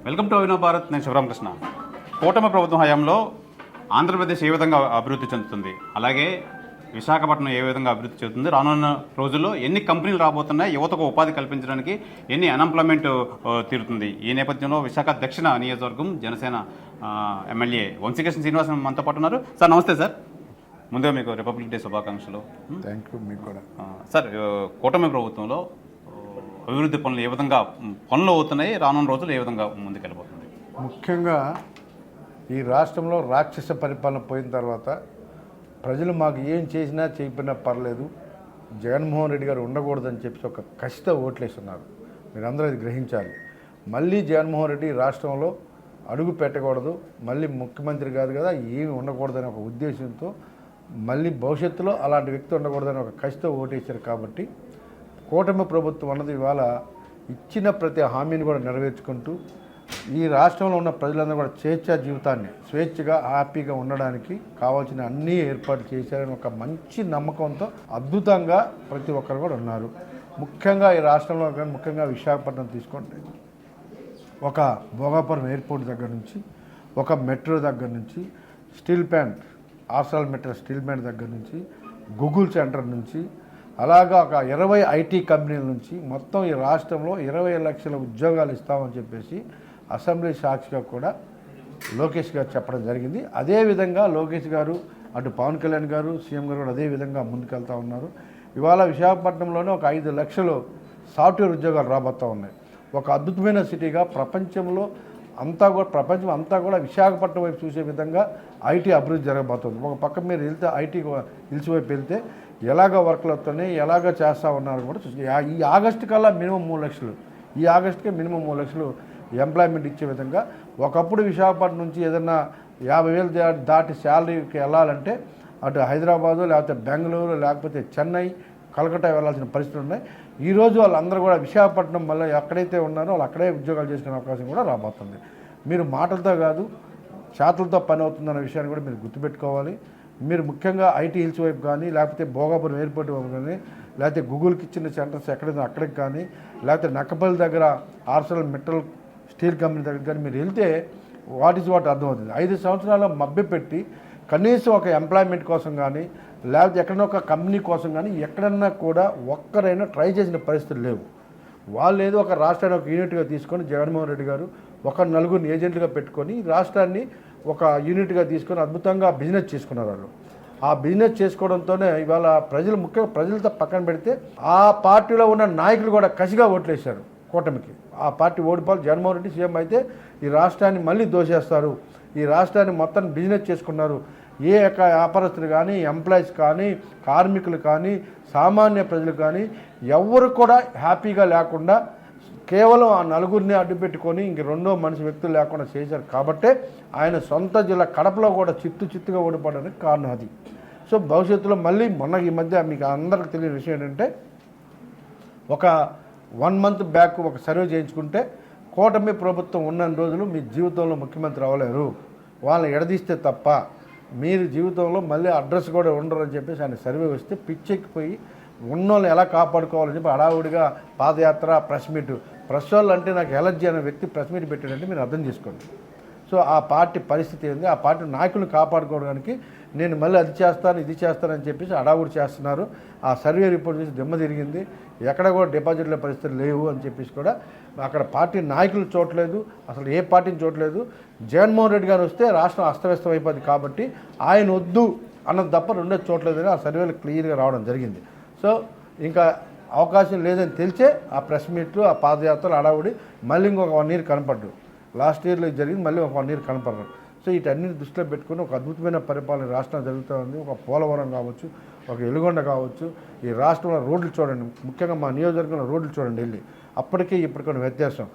Welcome to అవినవ్ Bharat. నేను శివరామకృష్ణ. కూటమి ప్రభుత్వం హయాంలో ఆంధ్రప్రదేశ్ ఏ విధంగా అభివృద్ధి చెందుతుంది, అలాగే విశాఖపట్నం ఏ విధంగా అభివృద్ధి చెందుతుంది, రానున్న రోజుల్లో ఎన్ని కంపెనీలు రాబోతున్నాయి, యువతకు ఉపాధి కల్పించడానికి ఎన్ని అన్ఎంప్లాయ్మెంట్ తీరుతుంది, ఈ నేపథ్యంలో విశాఖ దక్షిణ నియోజకవర్గం జనసేన ఎమ్మెల్యే వంశీకృష్ణ శ్రీనివాసన్ మనతో పాటు ఉన్నారు. సార్ నమస్తే సార్. ముందుగా మీకు రిపబ్లిక్ డే శుభాకాంక్షలు. Thank you. మీకు కూడా. సార్, కూటమి ప్రభుత్వంలో అభివృద్ధి పనులు ఏ విధంగా పనులు అవుతున్నాయి, రానున్న రోజులు ఏ విధంగా ముందుకెళ్ళబోతుంది? ముఖ్యంగా ఈ రాష్ట్రంలో రాక్షస పరిపాలన పోయిన తర్వాత ప్రజలు మాకు ఏం చేసినా చేయకపోయినా పర్లేదు, జగన్మోహన్ రెడ్డి గారు ఉండకూడదని చెప్పి ఒక కసితో ఓట్లేస్తున్నారు. మీరందరూ అది గ్రహించాలి. మళ్ళీ జగన్మోహన్ రెడ్డి రాష్ట్రంలో అడుగు పెట్టకూడదు, మళ్ళీ ముఖ్యమంత్రి కాదు కదా, ఏమి ఉండకూడదని ఒక ఉద్దేశంతో మళ్ళీ భవిష్యత్తులో అలాంటి వ్యక్తి ఉండకూడదని ఒక కసితో ఓటేశారు. కాబట్టి కూటమి ప్రభుత్వం అన్నది ఇవాళ ఇచ్చిన ప్రతి హామీని కూడా నెరవేర్చుకుంటూ ఈ రాష్ట్రంలో ఉన్న ప్రజలందరూ కూడా స్వేచ్ఛా జీవితాన్ని స్వేచ్ఛగా హ్యాపీగా ఉండడానికి కావాల్సిన అన్ని ఏర్పాట్లు చేశారని ఒక మంచి నమ్మకంతో అద్భుతంగా ప్రతి ఒక్కరు కూడా ఉన్నారు. ముఖ్యంగా ఈ రాష్ట్రంలో కానీ ముఖ్యంగా విశాఖపట్నం తీసుకోండి, ఒక భోగాపురం ఎయిర్పోర్ట్ దగ్గర నుంచి, ఒక మెట్రో దగ్గర నుంచి, స్టీల్ ప్లాంట్ ఆర్సల్ మెట్రో స్టీల్ ప్లాంట్ దగ్గర నుంచి, గూగుల్ సెంటర్ నుంచి, అలాగా ఒక 20 ఐటీ కంపెనీల నుంచి మొత్తం ఈ రాష్ట్రంలో 20 లక్షల ఉద్యోగాలు ఇస్తామని చెప్పేసి అసెంబ్లీ సాక్షిగా కూడా లోకేష్ గారు చెప్పడం జరిగింది. అదేవిధంగా లోకేష్ గారు, అటు పవన్ కళ్యాణ్ గారు, సీఎం గారు కూడా అదేవిధంగా ముందుకెళ్తూ ఉన్నారు. ఇవాళ విశాఖపట్నంలోనే ఒక 5 లక్షలు సాఫ్ట్వేర్ ఉద్యోగాలు రాబోతూ ఉన్నాయి. ఒక అద్భుతమైన సిటీగా ప్రపంచం అంతా కూడా విశాఖపట్నం వైపు చూసే విధంగా ఐటీ అభివృద్ధి జరగబోతుంది. ఒక పక్క మీరు వెళ్తే ఐటీ హిల్స్ వైపు వెళ్తే ఎలాగ వర్క్లు వస్తున్నాయి, ఎలాగ చేస్తూ ఉన్నారు కూడా చూసి ఈ ఆగస్టు కల్లా మినిమం 3 లక్షలు, ఈ ఆగస్టుకే మినిమం 3 లక్షలు ఎంప్లాయ్మెంట్ ఇచ్చే విధంగా. ఒకప్పుడు విశాఖపట్నం నుంచి ఏదన్నా 50,000 దాటి శాలరీకి వెళ్ళాలంటే అటు హైదరాబాదు, లేకపోతే బెంగళూరు, లేకపోతే చెన్నై, కలకట్టా వెళ్ళాల్సిన పరిస్థితులు ఉన్నాయి. ఈరోజు వాళ్ళందరూ కూడా విశాఖపట్నం మళ్ళీ ఎక్కడైతే ఉన్నారో వాళ్ళు అక్కడే ఉద్యోగాలు చేసుకునే అవకాశం కూడా రాబోతుంది. మీరు మాటలతో కాదు చేతులతో పని అవుతుందన్న విషయాన్ని కూడా మీరు గుర్తుపెట్టుకోవాలి. మీరు ముఖ్యంగా ఐటీ హిల్స్ వైపు కానీ, లేకపోతే భోగాపురం ఎయిర్పోర్ట్ వైపు కానీ, లేకపోతే గూగుల్కి ఇచ్చిన సెంటర్స్ ఎక్కడైనా అక్కడికి కానీ, లేకపోతే నక్కపల్లి దగ్గర ఆర్సల్ మెటల్ స్టీల్ కంపెనీ దగ్గర కానీ మీరు వెళ్తే వాట్ అర్థమవుతుంది. 5 సంవత్సరాల మభ్యపెట్టి కనీసం ఒక ఎంప్లాయ్మెంట్ కోసం కానీ, లేకపోతే ఎక్కడైనా ఒక కంపెనీ కోసం కానీ ఎక్కడన్నా కూడా ఒక్కరైనా ట్రై చేసిన పరిస్థితులు లేవు. వాళ్ళు ఏదో ఒక రాష్ట్రాన్ని ఒక యూనిట్గా తీసుకొని జగన్మోహన్ రెడ్డి గారు ఒక 4 ఏజెంట్లుగా పెట్టుకొని రాష్ట్రాన్ని ఒక యూనిట్గా తీసుకొని అద్భుతంగా బిజినెస్ చేసుకున్నారు. వాళ్ళు ఆ బిజినెస్ చేసుకోవడంతోనే ఇవాళ ప్రజలు, ముఖ్యంగా ప్రజలతో పక్కన పెడితే ఆ పార్టీలో ఉన్న నాయకులు కూడా కసిగా ఓట్లేశారు కూటమికి. ఆ పార్టీ ఓడిపోవాలి, జగన్మోహన్ రెడ్డి సీఎం అయితే ఈ రాష్ట్రాన్ని మళ్ళీ దోసేస్తారు, ఈ రాష్ట్రాన్ని మొత్తం బిజినెస్ చేసుకున్నారు. ఏ యొక్క వ్యాపారస్తులు కానీ, ఎంప్లాయీస్ కానీ, కార్మికులు కానీ, సామాన్య ప్రజలు కానీ ఎవరు కూడా హ్యాపీగా లేకుండా కేవలం ఆ 4 అడ్డుపెట్టుకొని ఇంక రెండో మనిషి వ్యక్తులు లేకుండా చేశారు. కాబట్టే ఆయన సొంత జిల్లా కడపలో కూడా చిత్తుగా ఓడిపోవడానికి కారణం అది. సో భవిష్యత్తులో మళ్ళీ ఈ మధ్య మీకు అందరికి తెలియని విషయం ఏంటంటే, ఒక 1 మంత్ బ్యాక్ ఒక సర్వే చేయించుకుంటే కూటమి ప్రభుత్వం ఉన్న రోజులు మీ జీవితంలో ముఖ్యమంత్రి అవ్వలేరు, వాళ్ళని ఎడదీస్తే తప్ప మీరు జీవితంలో మళ్ళీ అడ్రస్ కూడా ఉండరు అని చెప్పేసి ఆయన సర్వే వస్తే పిచ్చెక్కిపోయి ఉన్నోళ్ళని ఎలా కాపాడుకోవాలని చెప్పి హడావుడిగా పాదయాత్ర, ప్రెస్ మీట్. ప్రెస్ వాళ్ళు అంటే నాకు ఎలర్జీ అనే వ్యక్తి ప్రెస్ మీట్ పెట్టాడంటే మీరు అర్థం చేసుకోండి. సో ఆ పార్టీ పరిస్థితి ఏంది, ఆ పార్టీ నాయకులను కాపాడుకోవడానికి నేను మళ్ళీ అది చేస్తాను ఇది చేస్తానని చెప్పేసి హడావుడి చేస్తున్నారు. ఆ సర్వే రిపోర్ట్ చూసి దిమ్మ తిరిగింది. ఎక్కడ కూడా డిపాజిట్ల పరిస్థితులు లేవు అని చెప్పేసి కూడా అక్కడ పార్టీ నాయకులు చూడలేదు, అసలు ఏ పార్టీని చూడలేదు. జగన్మోహన్ రెడ్డి గారు వస్తే రాష్ట్రం అస్తవ్యస్తం అయిపోద్ది కాబట్టి ఆయన వద్దు అన్నది తప్ప రెండోది చూడలేదని ఆ సర్వేలు క్లియర్గా రావడం జరిగింది. సో ఇంకా అవకాశం లేదని తెలిసే ఆ ప్రెస్ మీట్లు, ఆ పాదయాత్రలు హడావుడి మళ్ళీ ఇంకొక 1 ఇయర్ కనపడ్డు. లాస్ట్ ఇయర్లో జరిగింది, మళ్ళీ ఒక 1 ఇయర్ కనపడరు. సో వీటన్నిటి దృష్టిలో పెట్టుకుని ఒక అద్భుతమైన పరిపాలన రాష్ట్రం జరుగుతూ ఉంది. ఒక పోలవరం కావచ్చు, ఒక ఎలుగొండ కావచ్చు, ఈ రాష్ట్రంలో రోడ్లు చూడండి, ముఖ్యంగా మా నియోజకవర్గంలో రోడ్లు చూడండి వెళ్ళి, అప్పటికీ ఇప్పటికీ వ్యత్యాసం.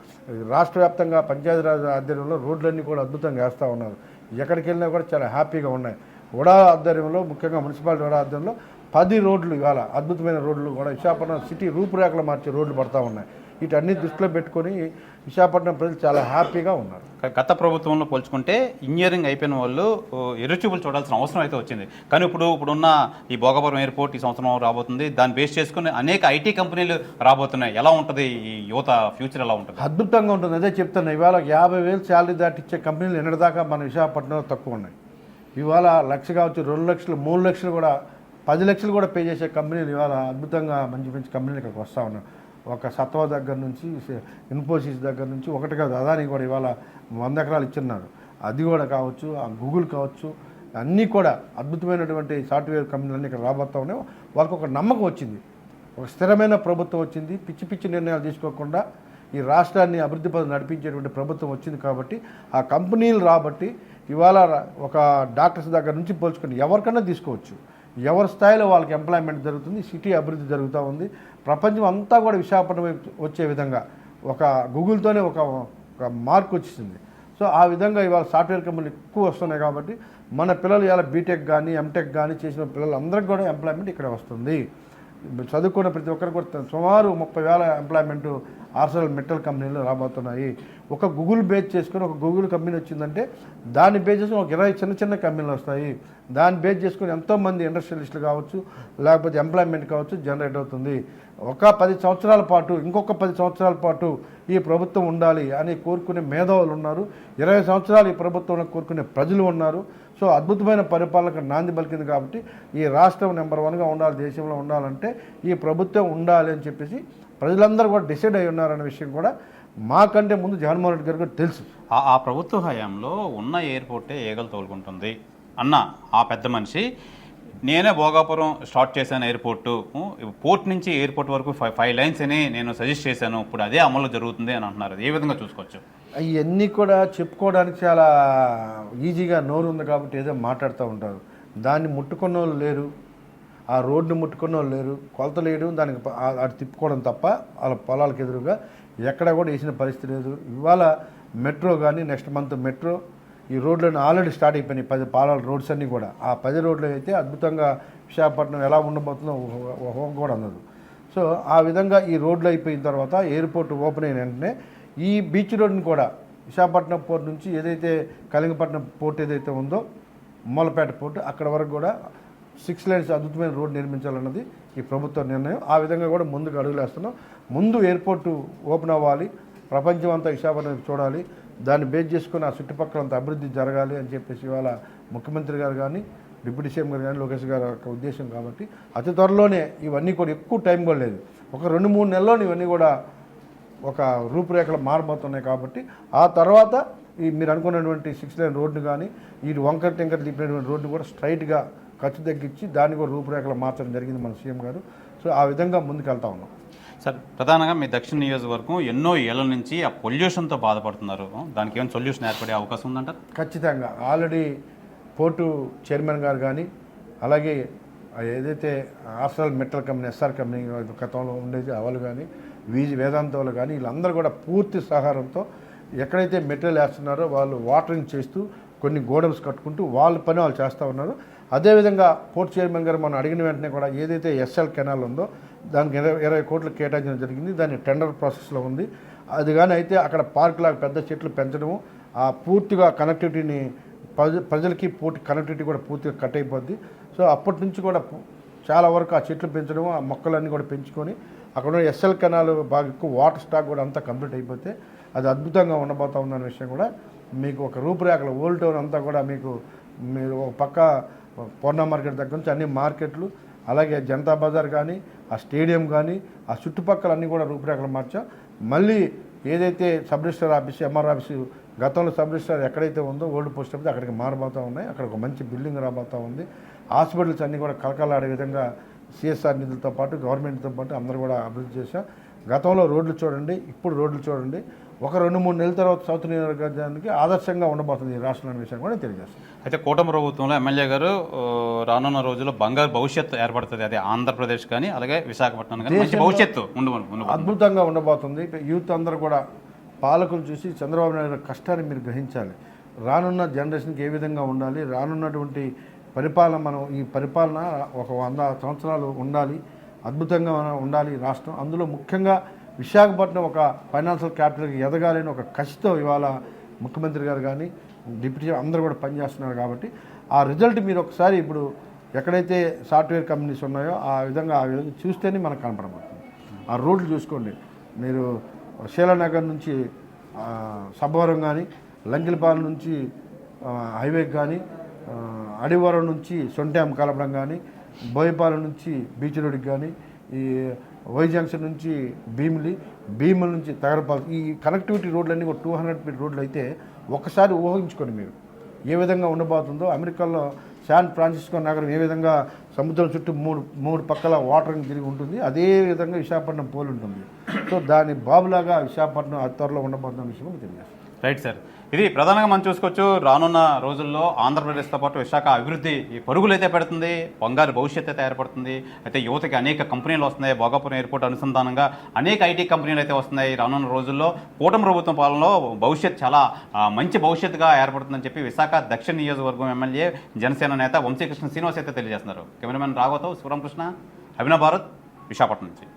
రాష్ట్ర వ్యాప్తంగా పంచాయతీరాజ్ ఆధ్వర్యంలో రోడ్లన్నీ కూడా అద్భుతంగా వేస్తూ ఉన్నారు. ఎక్కడికి వెళ్ళినా కూడా చాలా హ్యాపీగా ఉన్నాయి. ఉడా ఆధ్వర్యంలో, ముఖ్యంగా మున్సిపాలిటీ ఉడా ఆధ్వర్యంలో 10 రోడ్లు ఇవాళ అద్భుతమైన రోడ్లు కూడా విశాఖపట్నం సిటీ రూపురేఖలు మార్చే రోడ్లు పడతా ఉన్నాయి. వీటన్ని దృష్టిలో పెట్టుకొని విశాఖపట్నం ప్రజలు చాలా హ్యాపీగా ఉన్నారు. గత ప్రభుత్వంలో పోల్చుకుంటే ఇంజనీరింగ్ అయిపోయిన వాళ్ళు ఎరుచూపులు చూడాల్సిన అవసరం అయితే వచ్చింది. కానీ ఇప్పుడున్న ఈ భోగాపురం ఎయిర్పోర్ట్ ఈ సంవత్సరం రాబోతుంది. దాన్ని బేస్ చేసుకుని అనేక ఐటీ కంపెనీలు రాబోతున్నాయి. ఎలా ఉంటుంది ఈ యువత ఫ్యూచర్ ఎలా ఉంటుంది? అద్భుతంగా ఉంటుంది. అదే చెప్తున్నా, ఇవాళ 50,000 శాలరీ దాటిచ్చే కంపెనీలు ఎన్నటిదాకా మన విశాఖపట్నంలో తక్కువ ఉన్నాయి. ఇవాళ 1,00,000 కావచ్చు, 2 లక్షలు, 3 లక్షలు కూడా, 10 లక్షలు కూడా పే చేసే కంపెనీలు ఇవాళ అద్భుతంగా మంచి మంచి కంపెనీలు ఇక్కడికి వస్తూ ఉన్నాయి. ఒక సత్వ దగ్గర నుంచి, ఇన్ఫోసిస్ దగ్గర నుంచి, ఒకటి కాదు అదాని కూడా ఇవాళ 100 ఎకరాలు ఇచ్చిన్నారు. అది కూడా కావచ్చు, ఆ గూగుల్ కావచ్చు, అన్నీ కూడా అద్భుతమైనటువంటి సాఫ్ట్వేర్ కంపెనీలన్నీ ఇక్కడ రాబోతూ ఉన్నాయి. వాళ్ళకి ఒక నమ్మకం వచ్చింది, ఒక స్థిరమైన ప్రభుత్వం వచ్చింది. పిచ్చి పిచ్చి నిర్ణయాలు తీసుకోకుండా ఈ రాష్ట్రాన్ని అభివృద్ధి పథం నడిపించేటువంటి ప్రభుత్వం వచ్చింది. కాబట్టి ఆ కంపెనీలు రాబట్టి ఇవాళ ఒక డాక్టర్స్ దగ్గర నుంచి పోల్చుకొని ఎవరికైనా తీసుకోవచ్చు. ఎవరి స్థాయిలో వాళ్ళకి ఎంప్లాయ్మెంట్ జరుగుతుంది, సిటీ అభివృద్ధి జరుగుతూ ఉంది. ప్రపంచం అంతా కూడా విశాఖపట్నం వచ్చే విధంగా ఒక గూగుల్తోనే ఒక మార్క్ వచ్చేసింది. సో ఆ విధంగా ఇవాళ సాఫ్ట్వేర్ కంపెనీలు ఎక్కువ వస్తున్నాయి. కాబట్టి మన పిల్లలు ఇవాళ బీటెక్ కానీ ఎంటెక్ కానీ చేసిన పిల్లలందరికీ కూడా ఎంప్లాయ్మెంట్ ఇక్కడ వస్తుంది. చదువుకున్న ప్రతి ఒక్కరికి కూడా సుమారు 30,000 ఎంప్లాయ్మెంట్ ఆర్సెల్ మెటల్ కంపెనీలు రాబోతున్నాయి. ఒక గూగుల్ బేస్ చేసుకొని ఒక గూగుల్ కంపెనీ వచ్చిందంటే దాన్ని బేస్ చేసుకుని ఒక 20 చిన్న చిన్న కంపెనీలు వస్తాయి. దాన్ని బేస్ చేసుకుని ఎంతోమంది ఇండస్ట్రియలిస్టులు కావచ్చు, లేకపోతే ఎంప్లాయ్మెంట్ కావచ్చు జనరేట్ అవుతుంది. ఒక 10 సంవత్సరాల పాటు, ఇంకొక 10 సంవత్సరాల పాటు ఈ ప్రభుత్వం ఉండాలి అని కోరుకునే మేధావులు ఉన్నారు. 20 సంవత్సరాలు ఈ ప్రభుత్వంలో కోరుకునే ప్రజలు ఉన్నారు. సో అద్భుతమైన పరిపాలనకు నాంది పలికింది. కాబట్టి ఈ రాష్ట్రం నెంబర్ 1గా ఉండాలి, దేశంలో ఉండాలంటే ఈ ప్రభుత్వం ఉండాలి అని చెప్పేసి ప్రజలందరూ కూడా డిసైడ్ అయి ఉన్నారనే విషయం కూడా మాకంటే ముందు జగన్మోహన్ రెడ్డి గారికి తెలుసు. ఆ ప్రభుత్వ హయాంలో ఉన్న ఎయిర్పోర్టే ఏగలు తోలుకుంటుంది అన్న ఆ పెద్ద మనిషి, నేనే భోగాపురం స్టార్ట్ చేశాను ఎయిర్పోర్టు, పోర్ట్ నుంచి ఎయిర్పోర్ట్ వరకు 5 లైన్స్ అని నేను సజెస్ట్ చేశాను, ఇప్పుడు అదే అమలు జరుగుతుంది అని అంటున్నారు. ఏ విధంగా చూసుకోవచ్చు? అవన్నీ కూడా చెప్పుకోవడానికి చాలా ఈజీగా నోరు ఉంది కాబట్టి ఏదో మాట్లాడుతూ ఉంటారు. దాన్ని ముట్టుకున్న వాళ్ళు లేరు, ఆ రోడ్డు ముట్టుకున్న వాళ్ళు లేరు. కొలతలు వేయడం, దానికి అటు తిప్పుకోవడం తప్ప వాళ్ళ పొలాలకు ఎదురుగా ఎక్కడ కూడా వేసిన పరిస్థితి లేదు. ఇవాళ మెట్రో కానీ, నెక్స్ట్ మంత్ మెట్రో, ఈ రోడ్లను ఆల్రెడీ స్టార్ట్ అయిపోయినాయి. 10 పాలాల రోడ్స్ అన్నీ కూడా. ఆ 10 రోడ్లు అయితే అద్భుతంగా విశాఖపట్నం ఎలా ఉండబోతుందో ఊహ కూడా అందదు. సో ఆ విధంగా ఈ రోడ్లు అయిపోయిన తర్వాత ఎయిర్పోర్ట్ ఓపెన్ అయిన వెంటనే ఈ బీచ్ రోడ్ని కూడా విశాఖపట్నం పోర్ట్ నుంచి ఏదైతే కళింగపట్నం పోర్ట్ ఏదైతే ఉందో, మూలపేట పోర్ట్, అక్కడ వరకు కూడా 6 లైన్స్ అద్భుతమైన రోడ్డు నిర్మించాలన్నది ఈ ప్రభుత్వ నిర్ణయం. ఆ విధంగా కూడా ముందుకు అడుగులు వేస్తున్నాం. ముందు ఎయిర్పోర్టు ఓపెన్ అవ్వాలి, ప్రపంచం అంతా విశాఖపట్నం చూడాలి, దాన్ని బేస్ చేసుకుని ఆ చుట్టుపక్కల అంత అభివృద్ధి జరగాలి అని చెప్పేసి ఇవాళ ముఖ్యమంత్రి గారు కానీ, డిప్యూటీ సీఎం గారు కానీ, లోకేష్ గారు యొక్క ఉద్దేశం. కాబట్టి అతి త్వరలోనే ఇవన్నీ కూడా, ఎక్కువ టైం కూడా లేదు, ఒక 2-3 నెలల్లోనే ఇవన్నీ కూడా ఒక రూపురేఖలు మారబోతున్నాయి. కాబట్టి ఆ తర్వాత ఈ మీరు అనుకున్నటువంటి 6 లైన్ రోడ్డు కానీ, ఈ వంకర టెంకర్ తిప్పినటువంటి రోడ్డు కూడా స్ట్రైట్గా ఖర్చు తగ్గించి దాన్ని కూడా రూపురేఖలు మార్చడం జరిగింది మన సీఎం గారు. సో ఆ విధంగా ముందుకు వెళ్తా ఉన్నాం. సార్, ప్రధానంగా మీ దక్షిణ నియోజకవర్గం ఎన్నో ఏళ్ల నుంచి ఆ పొల్యూషన్తో బాధపడుతున్నారు. దానికి ఏమైనా సొల్యూషన్ ఏర్పడే అవకాశం ఉందంటారు? ఖచ్చితంగా. ఆల్రెడీ పోర్టు చైర్మన్ గారు కానీ, అలాగే ఏదైతే ఆర్సెల్ మెటల్ కంపెనీ, ఎస్ఆర్ కంపెనీ గతంలో ఉండేది వాళ్ళు కానీ, వేదాంత వాళ్ళు కానీ, వీళ్ళందరూ కూడా పూర్తి సహకారంతో ఎక్కడైతే మెటీరియల్ వేస్తున్నారో వాళ్ళు వాటరింగ్ చేస్తూ కొన్ని గోడౌన్స్ కట్టుకుంటూ వాళ్ళ పని వాళ్ళు చేస్తూ ఉన్నారు. అదేవిధంగా పోర్ట్ చైర్మన్ గారు మనం అడిగిన వెంటనే కూడా ఏదైతే ఎస్ఎల్ కెనాల్ ఉందో దానికి 20 కోట్లు కేటాయించడం జరిగింది. దాన్ని టెండర్ ప్రాసెస్లో ఉంది. అది కానీ అయితే అక్కడ పార్క్ లాగా పెద్ద చెట్లు పెంచడము, ఆ పూర్తిగా కనెక్టివిటీని ప్రజలకి కనెక్టివిటీ కూడా పూర్తిగా కట్ అయిపోద్ది. సో అప్పటి నుంచి కూడా చాలా వరకు ఆ చెట్లు పెంచడం, ఆ మొక్కలన్నీ కూడా పెంచుకొని అక్కడ ఉన్న ఎస్ఎల్ కెనాల్ బాగా ఎక్కువ వాటర్ స్టాక్ కూడా అంతా కంప్లీట్ అయిపోతే అది అద్భుతంగా ఉండబోతా ఉందన్న విషయం కూడా మీకు ఒక రూపురేఖలు. ఓల్డ్ టౌన్ అంతా కూడా మీకు మీరు ఒక పక్క పూర్ణ మార్కెట్ దగ్గర నుంచి అన్ని మార్కెట్లు, అలాగే జనతా బజార్ కానీ, ఆ స్టేడియం కానీ, ఆ చుట్టుపక్కల అన్నీ కూడా రూపురేఖలు మార్చాం. మళ్ళీ ఏదైతే sub register office, MR office గతంలో సబ్ రిజిస్టర్ ఎక్కడైతే ఉందో ఓల్డ్ పోస్ట్ ఆఫీస్ అక్కడికి మారబోతూ ఉన్నాయి. అక్కడ ఒక మంచి బిల్డింగ్ రాబోతూ ఉంది. హాస్పిటల్స్ అన్నీ కూడా కలకలాడే విధంగా సిఎస్ఆర్ నిధులతో పాటు గవర్నమెంట్తో పాటు అందరూ కూడా అభివృద్ధి చేశాం. గతంలో రోడ్లు చూడండి, ఇప్పుడు రోడ్లు చూడండి. ఒక 2-3 నెలల తర్వాత సౌత్ నియోజకవర్గానికి ఆదర్శంగా ఉండబోతుంది ఈ రాష్ట్రంలో విషయం కూడా తెలియజేస్తాం. అయితే కూటమి ప్రభుత్వంలో ఎమ్మెల్యే గారు రానున్న రోజుల్లో బంగారు భవిష్యత్తు ఏర్పడుతుంది. అదే ఆంధ్రప్రదేశ్ కానీ, అలాగే విశాఖపట్నం కానీ మంచి భవిష్యత్తు అద్భుతంగా ఉండబోతుంది. యూత్ అందరూ కూడా పాలకులు చూసి చంద్రబాబు నాయుడు కష్టాన్ని మీరు గ్రహించాలి. రానున్న జనరేషన్కి ఏ విధంగా ఉండాలి, రానున్నటువంటి పరిపాలన మనం ఈ పరిపాలన ఒక 100 సంవత్సరాలు ఉండాలి, అద్భుతంగా మనం ఉండాలి ఈ రాష్ట్రం. అందులో ముఖ్యంగా విశాఖపట్నం ఒక ఫైనాన్షియల్ క్యాపిటల్కి ఎదగాలని ఒక కసితో ఇవాళ ముఖ్యమంత్రి గారు కానీ డిప్యూటీ అందరూ కూడా పనిచేస్తున్నారు. కాబట్టి ఆ రిజల్ట్ మీరు ఒకసారి ఇప్పుడు ఎక్కడైతే సాఫ్ట్వేర్ కంపెనీస్ ఉన్నాయో ఆ విధంగా చూస్తేనే మనకు కనపడబోతుంది. ఆ రోడ్లు చూసుకోండి మీరు, శీలానగర్ నుంచి సబ్బవరం కానీ, లంకిలపాలెం నుంచి హైవేకి కానీ, అడివరం నుంచి సొంటాం కలపడం కానీ, బోయపాలెం నుంచి బీచ్ రోడ్కి కానీ, ఈ వై జంక్షన్ నుంచి భీముల నుంచి తగరపాలెం, ఈ కనెక్టివిటీ రోడ్లన్నీ ఒక 200 ఫీట్ రోడ్లు అయితే ఒకసారి ఊహించుకోండి మీరు ఏ విధంగా ఉండబోతుందో. అమెరికాలో శాన్ ఫ్రాన్సిస్కో నగరం ఏ విధంగా సముద్రం చుట్టూ మూడు పక్కల వాటరింగ్ తిరిగి ఉంటుంది, అదే విధంగా విశాఖపట్నం పోలి ఉంటుంది. సో దాని బాబులాగా విశాఖపట్నం అతి త్వరలో ఉండబోతున్న విషయం తెలియజేస్తుంది. రైట్ సార్, ఇది ప్రధానంగా మనం చూసుకోవచ్చు. రానున్న రోజుల్లో ఆంధ్రప్రదేశ్తో పాటు విశాఖ అభివృద్ధి ఈ పరుగులు అయితే పెడుతుంది, బంగారు భవిష్యత్తు అయితే ఏర్పడుతుంది. అయితే యువతకి అనేక కంపెనీలు వస్తున్నాయి, భోగాపురం ఎయిర్పోర్ట్ అనుసంధానంగా అనేక ఐటీ కంపెనీలు అయితే వస్తున్నాయి. రానున్న రోజుల్లో కూటమి ప్రభుత్వం పాలనలో భవిష్యత్తు చాలా మంచి భవిష్యత్తుగా ఏర్పడుతుందని చెప్పి విశాఖ దక్షిణ నియోజకవర్గం ఎమ్మెల్యే జనసేన నేత వంశీకృష్ణ శ్రీనివాస్ అయితే తెలియజేస్తున్నారు. కెమెరామెన్ రాఘవతో శివరామకృష్ణ, అభినవ్ భారత్, విశాఖపట్నం నుంచి.